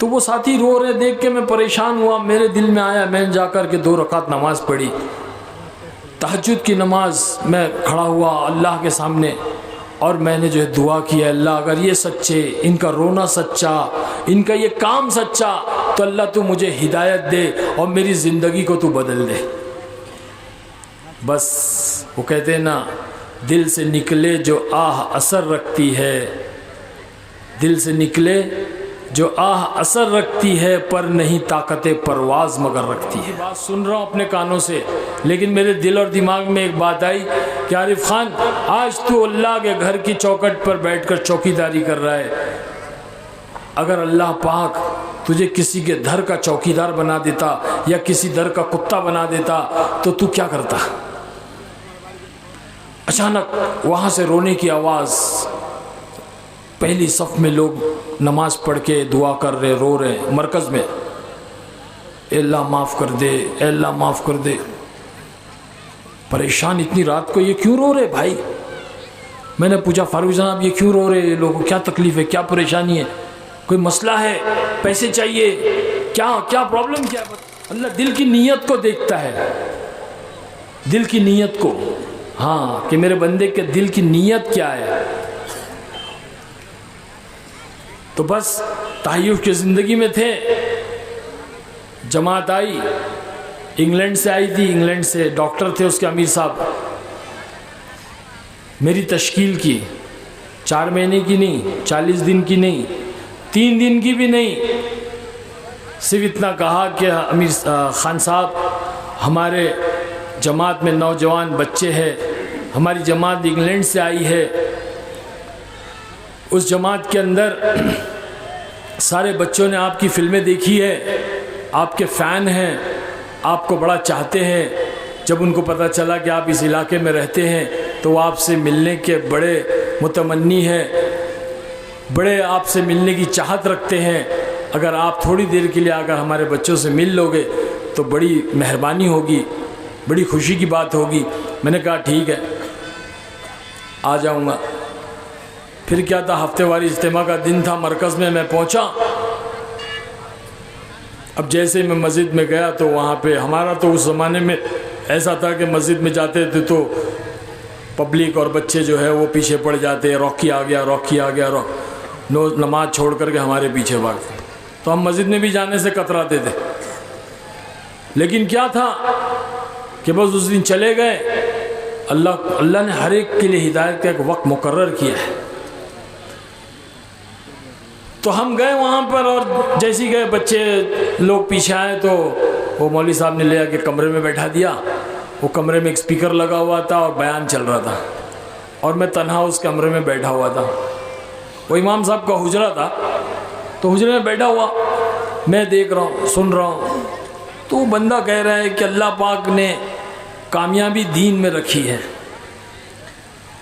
तो वो साथी रो रहे देख के मैं परेशान हुआ। मेरे दिल में आया, मैंने जाकर के 2 रकात नमाज पढ़ी, तहज्जुद की नमाज। मैं खड़ा हुआ अल्लाह के सामने और मैंने जो है दुआ की, अल्लाह अगर ये सच्चे, इनका रोना सच्चा, इनका ये काम सच्चा, तो अल्लाह तू मुझे हिदायत दे और मेरी ज़िंदगी को तू बदल दे। बस वो कहते हैं ना, दिल से निकले जो आह असर रखती है, दिल से निकले जो आह असर रखती है, पर नहीं ताकते परवाज मगर रखती है। बात सुन रहा हूँ अपने कानों से, लेकिन मेरे दिल और दिमाग में एक बात आई कि आरिफ खान, आज तू अल्लाह के घर की चौखट पर बैठकर चौकीदारी कर रहा है। अगर अल्लाह पाक तुझे किसी के घर का चौकीदार बना देता या किसी घर का कुत्ता बना देता तो तू क्या करता? अचानक वहाँ से रोने की आवाज़। पहली सफ में लोग नमाज पढ़ के दुआ कर रहे, रो रहे मरकज़ में, अल्लाह माफ़ कर दे, अल्लाह माफ़ कर दे। परेशान, इतनी रात को ये क्यों रो रहे भाई? मैंने पूछा, फारूक जनाब ये क्यों रो रहे? लोगों को क्या तकलीफ़ है, क्या परेशानी है, कोई मसला है, पैसे चाहिए, क्या क्या प्रॉब्लम क्या है? अल्लाह दिल की नीयत को देखता है, दिल की नीयत को। हाँ, कि मेरे बंदे के दिल की नीयत क्या है। तो बस तायुफ़ की ज़िंदगी में थे। जमात आई, इंग्लैंड से आई थी, इंग्लैंड से डॉक्टर थे उसके अमीर साहब। मेरी तश्कील की, 4 महीने की नहीं, 40 दिन की नहीं, 3 दिन की भी नहीं, सिर्फ इतना कहा कि अमीर खान साहब, हमारे जमात में नौजवान बच्चे हैं, हमारी जमात इंग्लैंड से आई है, उस जमात के अंदर सारे बच्चों ने आपकी फिल्में देखी है, आपके फ़ैन हैं, आपको बड़ा चाहते हैं। जब उनको पता चला कि आप इस इलाके में रहते हैं तो वो आपसे मिलने के बड़े मुतमन्नी हैं, बड़े आपसे मिलने की चाहत रखते हैं। अगर आप थोड़ी देर के लिए अगर हमारे बच्चों से मिल लोगे तो बड़ी मेहरबानी होगी, बड़ी खुशी की बात होगी। मैंने कहा ठीक है, आ जाऊँगा। फिर क्या था, हफ्तेवारी इज्तिमा का दिन था, मरकज़ में मैं पहुंचा। अब जैसे मैं मस्जिद में गया तो वहाँ पे हमारा तो उस ज़माने में ऐसा था कि मस्जिद में जाते थे तो पब्लिक और बच्चे जो है वो पीछे पड़ जाते, रॉकी आ गया, रॉकी आ गया, नमाज छोड़ करके हमारे पीछे भागते। तो हम मस्जिद में भी जाने से कतराते थे। लेकिन क्या था कि बस उस दिन चले गए। अल्लाह ने हर एक के लिए हिदायत का एक वक्त मुकर्रर किया है। तो हम गए वहाँ पर और जैसे गए बच्चे लोग पीछे आए तो वो मौलवी साहब ने ले आके कमरे में बैठा दिया। वो कमरे में एक स्पीकर लगा हुआ था और बयान चल रहा था और मैं तन्हा उस कमरे में बैठा हुआ था। वो इमाम साहब का हुजरा था, तो हुजरे में बैठा हुआ मैं देख रहा हूँ, सुन रहा हूँ। तो वो बंदा कह रहा है कि अल्लाह पाक ने कामयाबी दीन में रखी है।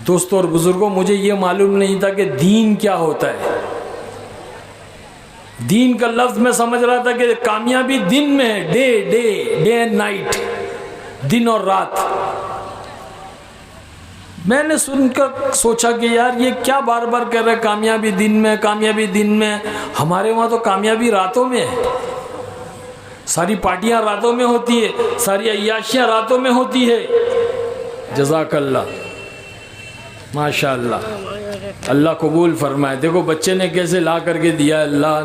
दोस्तों और बुज़ुर्गों, मुझे ये मालूम नहीं था कि दीन क्या होता है। दीन का लफ्ज़ मैं समझ रहा था कि कामयाबी दिन में है, डे एंड नाइट, दिन और रात। मैंने सुनकर सोचा कि यार ये क्या बार बार कह रहे हैं कामयाबी दिन में, कामयाबी दिन में। हमारे वहाँ तो कामयाबी रातों में है। सारी पार्टियां रातों में होती है, सारी अय्याशियाँ रातों में होती है। जज़ाकल्लाह, माशाअल्लाह, अल्लाह कबूल फरमाए। देखो बच्चे ने कैसे ला करके दिया, अल्लाह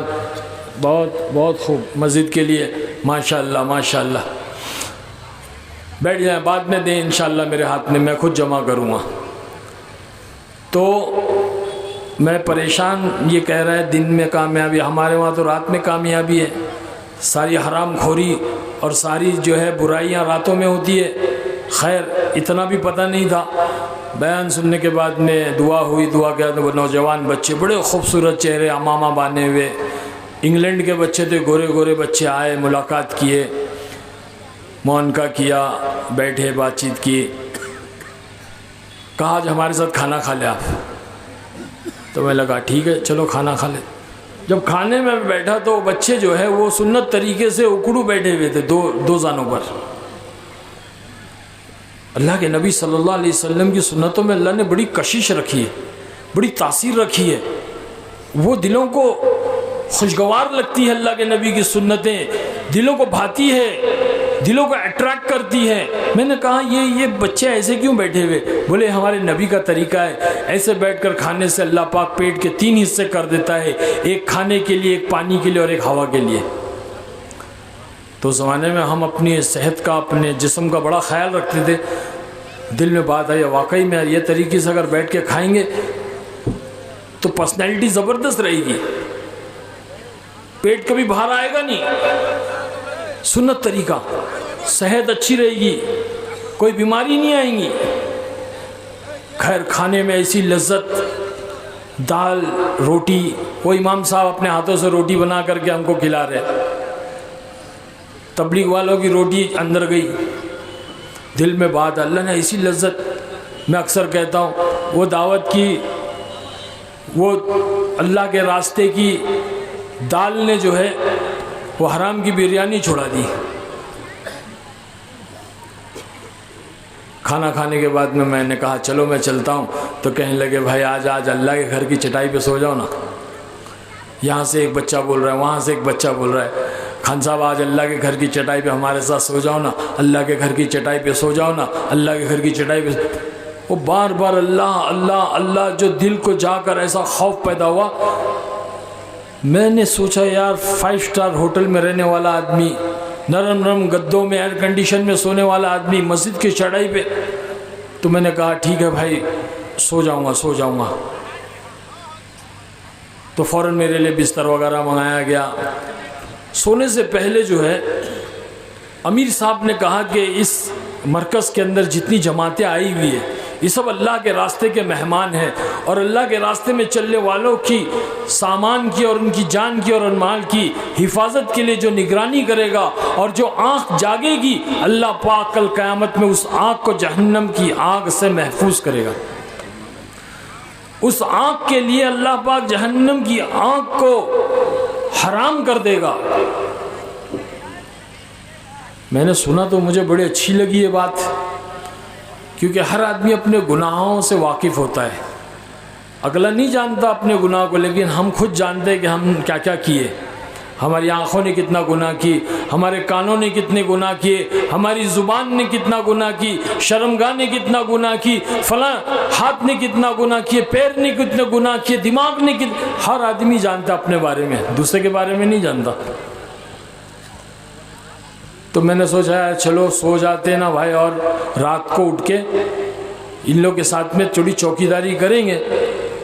बहुत बहुत खूब मस्जिद के लिए, माशाअल्लाह माशाअल्लाह। बैठ जाए, बाद में दें इंशाअल्लाह मेरे हाथ में, मैं खुद जमा करूँगा। तो मैं परेशान, ये कह रहा है दिन में कामयाबी, हमारे वहाँ तो रात में कामयाबी है। सारी हराम खोरी और सारी जो है बुराइयाँ रातों में होती है। खैर इतना भी पता नहीं था। बयान सुनने के बाद में दुआ हुई, दुआ के बाद वो नौजवान बच्चे, बड़े खूबसूरत चेहरे, अमामा बाने हुए, इंग्लैंड के बच्चे थे, गोरे गोरे बच्चे आए, मुलाकात किए, मुआनका किया, बैठे, बातचीत की। कहा आज हमारे साथ खाना खा ले आप। तो मैं लगा ठीक है चलो खाना खा ले। जब खाने में बैठा तो बच्चे जो है वो सुन्नत तरीके से उकड़ू बैठे हुए थे, दो जानों पर। अल्लाह के नबी सल्लल्लाहु अलैहि वसल्लम की सुन्नतों में अल्लाह ने बड़ी कशिश रखी है, बड़ी तासीर रखी है। वो दिलों को खुशगवार लगती है अल्लाह के नबी की सुन्नतें, दिलों को भाती है, दिलों को अट्रैक्ट करती है। मैंने कहा ये बच्चे ऐसे क्यों बैठे हुए? बोले हमारे नबी का तरीका है, ऐसे बैठकर खाने से अल्लाह पाक पेट के 3 हिस्से कर देता है, एक खाने के लिए, एक पानी के लिए और एक हवा के लिए। तो उस ज़माने में हम अपनी सेहत का, अपने जिस्म का बड़ा ख्याल रखते थे। दिल में बात आई वाकई में ये तरीके से अगर बैठ के खाएंगे तो पर्सनैलिटी ज़बरदस्त रहेगी, पेट कभी बाहर आएगा नहीं, सुन्नत तरीका, सेहत अच्छी रहेगी, कोई बीमारी नहीं आएगी। खैर खाने में ऐसी लज्जत, दाल रोटी, वो इमाम साहब अपने हाथों से रोटी बना करके हमको खिला रहे। तबलीग वालों की रोटी अंदर गई, दिल में बात, अल्लाह ने ऐसी लज्जत। मैं अक्सर कहता हूँ वो दावत की, वो अल्लाह के रास्ते की दाल ने जो है वो हराम की बिरयानी छुड़ा दी। खाना खाने के बाद में मैंने कहा चलो मैं चलता हूँ, तो कहने लगे भाई आज अल्लाह के घर की चटाई पे सो जाओ ना। यहाँ से एक बच्चा बोल रहा है, वहाँ से एक बच्चा बोल रहा है, खान साहब आज अल्लाह के घर की चटाई पे हमारे साथ सो जाओ ना, अल्लाह के घर की चटाई पे सो जाओ ना, अल्लाह के घर की चटाई पे। वो बार बार अल्लाह अल्लाह अल्लाह, जो दिल को जाकर ऐसा खौफ पैदा हुआ। मैंने सोचा यार 5 स्टार होटल में रहने वाला आदमी, नरम नरम गद्दों में, एयर कंडीशन में सोने वाला आदमी, मस्जिद की चढ़ाई पे। तो मैंने कहा ठीक है भाई सो जाऊंगा। तो फ़ौरन मेरे लिए बिस्तर वगैरह मंगाया गया। सोने से पहले जो है अमीर साहब ने कहा कि इस मरकज़ के अंदर जितनी जमातें आई हुई है ये सब अल्लाह के रास्ते के मेहमान हैं, और अल्लाह के रास्ते में चलने वालों की सामान की और उनकी जान की और माल की हिफाजत के लिए जो निगरानी करेगा और जो आँख जागेगी, अल्लाह पाक कल क़यामत में उस आँख को जहन्नम की आग से महफूज करेगा। उस आँख के लिए अल्लाह पाक जहन्नम की आँख को हराम कर देगा। मैंने सुना तो मुझे बड़ी अच्छी लगी ये बात, क्योंकि हर आदमी अपने गुनाहों से वाकिफ़ होता है। अगला नहीं जानता अपने गुनाह को, लेकिन हम खुद जानते हैं कि हम क्या क्या किए। हमारी आँखों ने कितना गुनाह की, हमारे कानों ने कितने गुनाह किए, हमारी ज़ुबान ने कितना गुनाह की, शर्मगाह ने कितना गुनाह की, फला हाथ ने कितना गुनाह किए, पैर ने कितने गुनाह किए, दिमाग ने कितने। हर आदमी जानता अपने बारे में, दूसरे के बारे में नहीं जानता। तो मैंने सोचा चलो सो जाते हैं ना भाई, और रात को उठ के इन लोग के साथ में थोड़ी चौकीदारी करेंगे,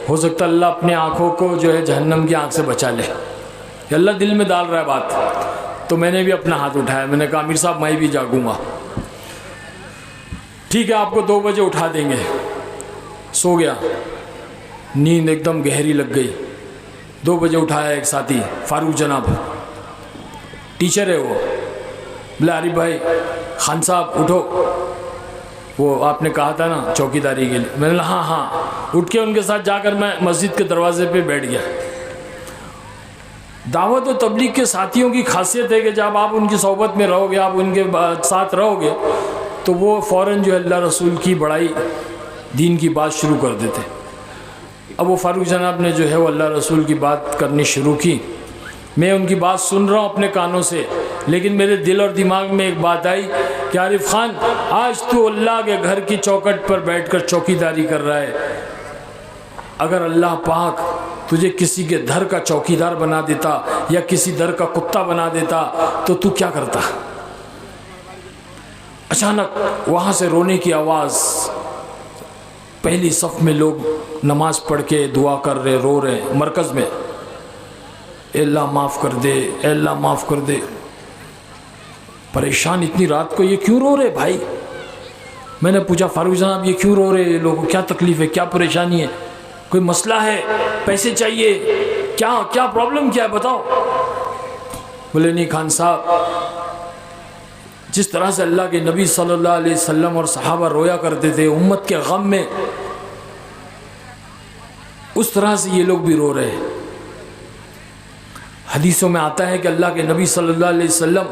हो सकता अल्लाह अपने आँखों को जो है जहन्नम की आँख से बचा ले। अल्लाह दिल में डाल रहा है बात। तो मैंने भी अपना हाथ उठाया, मैंने कहा अमीर साहब मैं भी जागूंगा। ठीक है आपको 2 बजे उठा देंगे। सो गया, नींद एकदम गहरी लग गई। 2 बजे उठाया एक साथी, फारूक जनाब टीचर है वो, बोले आरिफ भाई खान साहब उठो, वो आपने कहा था ना चौकीदारी के लिए। मैंने कहा हाँ। उठ के उनके साथ जाकर मैं मस्जिद के दरवाजे पे बैठ गया। दावत और तबलीग के साथियों की खासियत है कि जब आप उनकी सोबत में रहोगे, आप उनके साथ रहोगे, तो वो फ़ौरन जो अल्लाह रसूल की बड़ाई, दीन की बात शुरू कर देते। अब वो फारूक जनाब ने जो है वो अल्लाह रसूल की बात करनी शुरू की। मैं उनकी बात सुन रहा हूँ अपने कानों से, लेकिन मेरे दिल और दिमाग में एक बात आई कि आरिफ खान आज तू अल्लाह के घर की चौखट पर बैठकर चौकीदारी कर रहा है। अगर अल्लाह पाक तुझे किसी के घर का चौकीदार बना देता या किसी दर का कुत्ता बना देता तो तू क्या करता? अचानक वहाँ से रोने की आवाज़। पहली सफ में लोग नमाज पढ़ के दुआ कर रहे, रो रहे मरकज़ में, अल्लाह माफ़ कर दे, अल्लाह माफ़ कर दे। परेशान इतनी रात को ये क्यों रो रहे भाई? मैंने पूछा फारूक जनाब ये क्यों रो रहे, ये लोगों को क्या तकलीफ़ है, क्या परेशानी है, कोई मसला है, पैसे चाहिए, क्या क्या प्रॉब्लम क्या है बताओ। बोले नहीं खान साहब, जिस तरह से अल्लाह के नबी सल्लल्लाहु अलैहि वसल्लम और सहाबा रोया करते थे उम्मत के गम में, उस तरह से ये लोग भी रो रहे हैं। हदीसों में आता है कि अल्लाह के नबी सल्लल्लाहु अलैहि वसल्लम,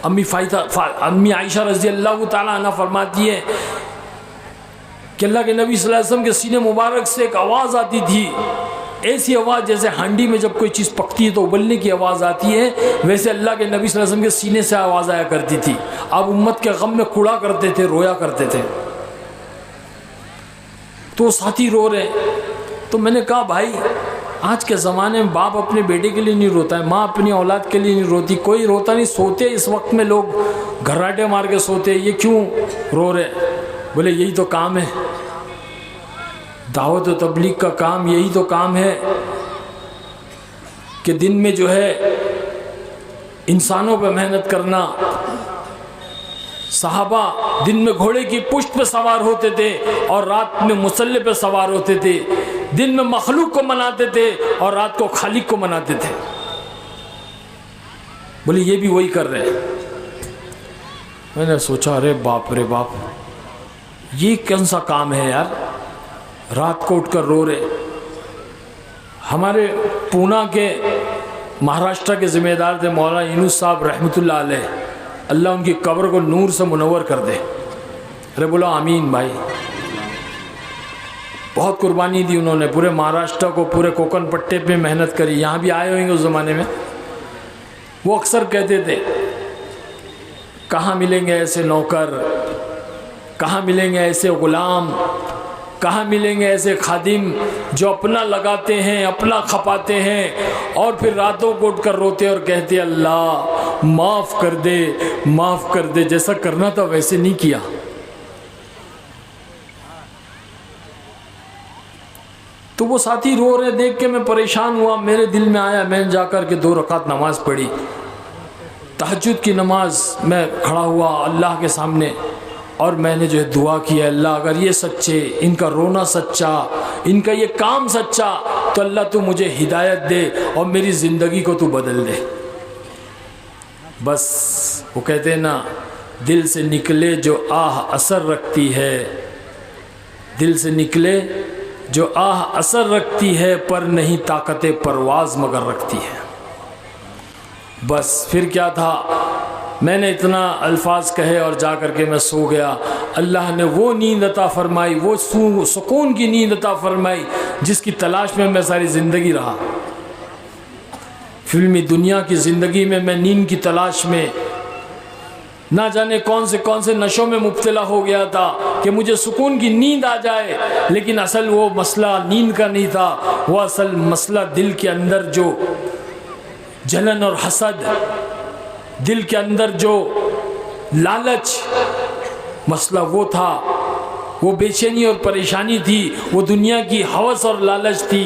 अम्मी आयशा रज़ी अल्लाह ताला अन्हा फरमाती है कि अल्लाह के नबी सल्लल्लाहु अलैहि वसल्लम के सीने मुबारक से एक आवाज़ आती थी, ऐसी आवाज़ जैसे हांडी में जब कोई चीज़ पकती है तो उबलने की आवाज़ आती है, वैसे अल्लाह के नबी सल्लल्लाहु अलैहि वसल्लम के सीने से आवाज़ आया करती थी। अब उम्मत के गम में कुड़ा करते थे, रोया करते थे। तो साथी रो रहे। तो मैंने कहा भाई, आज के ज़माने में बाप अपने बेटे के लिए नहीं रोता है, माँ अपनी औलाद के लिए नहीं रोती, कोई रोता नहीं। सोते इस वक्त में लोग घर्राटे मार के सोते, ये क्यों रो रहे? बोले यही तो काम है, दावत और तबलीग का काम यही तो काम है कि दिन में जो है इंसानों पे मेहनत करना। सहाबा दिन में घोड़े की पुष्ट पे सवार होते थे और रात में मुसल्ले पे सवार होते थे। दिन में मखलूक को मनाते थे और रात को खालिक को मनाते थे। बोले ये भी वही कर रहे हैं। मैंने सोचा अरे बाप रे बाप, ये कौन सा काम है यार, रात को उठकर रो रहे। हमारे पूना के महाराष्ट्र के ज़िम्मेदार थे मौलाना यूनुस साहब रहमतुल्लाह अलैह, अल्लाह उनकी कब्र को नूर से मुनव्वर कर दे। अरे बोलो आमीन भाई। बहुत कुर्बानी दी उन्होंने, पूरे महाराष्ट्र को, पूरे कोकन पट्टे पे मेहनत करी। यहाँ भी आए होंगे उस ज़माने में। वो अक्सर कहते थे कहाँ मिलेंगे ऐसे नौकर, कहाँ मिलेंगे ऐसे गुलाम, कहाँ मिलेंगे ऐसे खादिम जो अपना लगाते हैं, अपना खपाते हैं और फिर रातों को उठकर रोते और कहते अल्लाह माफ़ कर दे, माफ़ कर दे। जैसा करना था वैसे नहीं किया। तो वो साथी रो रहे देख के मैं परेशान हुआ। मेरे दिल में आया, मैंने जाकर के 2 रकात नमाज पढ़ी, तहज्जुद की नमाज। मैं खड़ा हुआ अल्लाह के सामने और मैंने जो है दुआ किया, अल्लाह अगर ये सच्चे, इनका रोना सच्चा, इनका ये काम सच्चा, तो अल्लाह तू मुझे हिदायत दे और मेरी ज़िंदगी को तू बदल दे। बस वो कहते हैं ना, दिल से निकले जो आह असर रखती है, दिल से निकले जो आह असर रखती है, पर नहीं ताकते परवाज़ मगर रखती है। बस फिर क्या था, मैंने इतना अल्फाज कहे और जा कर के मैं सो गया। अल्लाह ने वो नींद अता फरमाई, वो सुकून की नींद अता फरमाई जिसकी तलाश में मैं सारी ज़िंदगी रहा। फिल्मी दुनिया की ज़िंदगी में मैं नींद की तलाश में ना जाने कौन से नशों में मुब्तला हो गया था कि मुझे सुकून की नींद आ जाए। लेकिन असल वो मसला नींद का नहीं था, वो असल मसला दिल के अंदर जो जलन और हसद, दिल के अंदर जो लालच, मसला वो था। वो बेचैनी और परेशानी थी, वो दुनिया की हवस और लालच थी,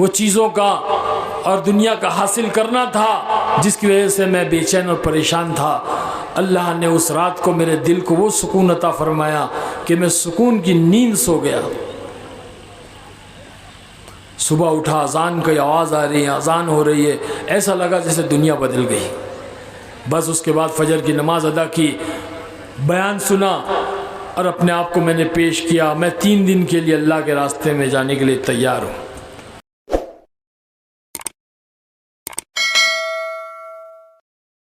वो चीज़ों का और दुनिया का हासिल करना था जिसकी वजह से मैं बेचैन और परेशान था। अल्लाह ने उस रात को मेरे दिल को वो सुकून अता फरमाया कि मैं सुकून की नींद सो गया। सुबह उठा, अजान की आवाज़ आ रही है, अजान हो रही है, ऐसा लगा जैसे दुनिया बदल गई। बस उसके बाद फजर की नमाज अदा की, बयान सुना और अपने आप को मैंने पेश किया। मैं 3 दिन के लिए अल्लाह के रास्ते में जाने के लिए तैयार हूँ।